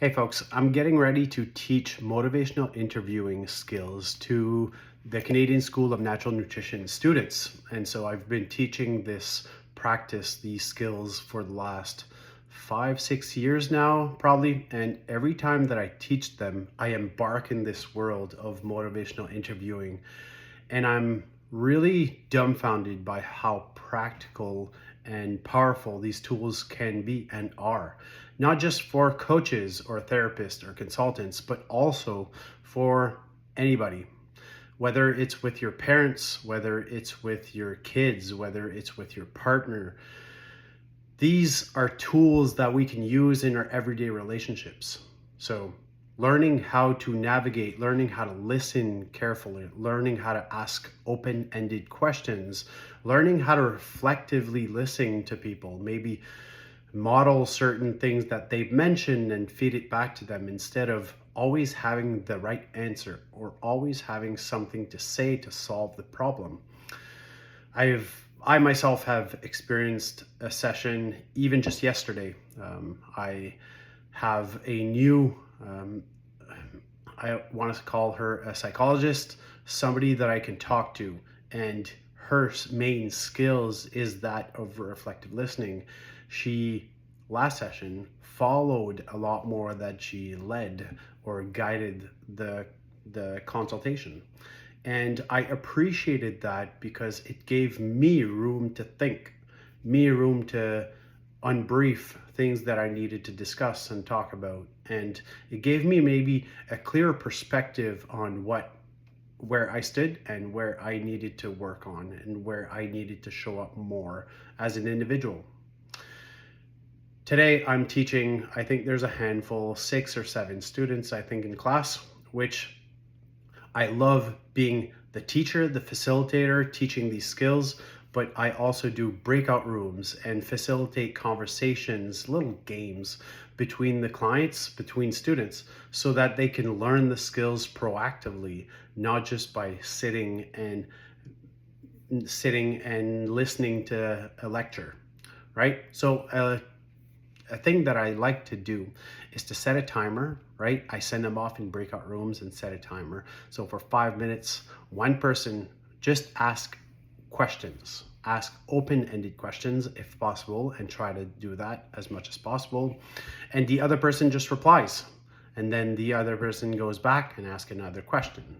Hey folks, I'm getting ready to teach motivational interviewing skills to the Canadian School of Natural Nutrition students. And so I've been teaching this practice, these skills for the last 5, 6 years now, probably. And every time that I teach them, I embark in this world of motivational interviewing. And I'm really dumbfounded by how practical and powerful these tools can be and are, not just for coaches or therapists or consultants, but also for anybody. Whether it's with your parents, whether it's with your kids, whether it's with your partner, these are tools that we can use in our everyday relationships. So learning how to navigate, learning how to listen carefully, learning how to ask open-ended questions, learning how to reflectively listen to people, maybe model certain things that they've mentioned and feed it back to them instead of always having the right answer or always having something to say to solve the problem. I myself have experienced a session even just yesterday. I have a new, I want to call her a psychologist, somebody that I can talk to, and her main skills is that of reflective listening. She, last session, followed a lot more than she led or guided the consultation. And I appreciated that because it gave me room to think, me room to unbrief things that I needed to discuss and talk about. And it gave me maybe a clearer perspective on where I stood and where I needed to work on and where I needed to show up more as an individual. Today I'm teaching, I think there's a handful, 6 or 7 students, I think, in class, which I love being the teacher, the facilitator, teaching these skills, but I also do breakout rooms and facilitate conversations, little games between the clients, between students, so that they can learn the skills proactively, not just by sitting and listening to a lecture, right? So a thing that I like to do is to set a timer, right? I send them off in breakout rooms and set a timer. So for 5 minutes, one person just ask questions, ask open-ended questions if possible, and try to do that as much as possible. And the other person just replies. And then the other person goes back and asks another question.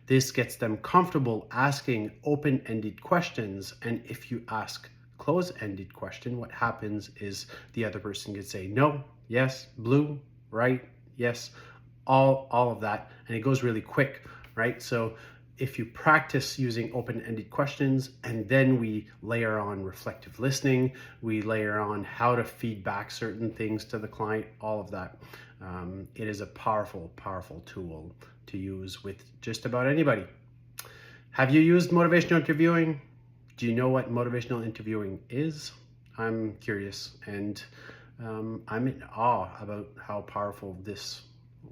This gets them comfortable asking open-ended questions. And if you ask close-ended question, what happens is the other person could say no, yes, blue, right, yes, all of that, and it goes really quick, right? So if you practice using open-ended questions and then we layer on reflective listening, we layer on how to feed back certain things to the client, all of that, it is a powerful tool to use with just about anybody. Have you used motivational interviewing? Do you know what motivational interviewing is? I'm curious, and I'm in awe about how powerful this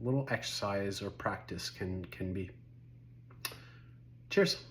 little exercise or practice can be. Cheers.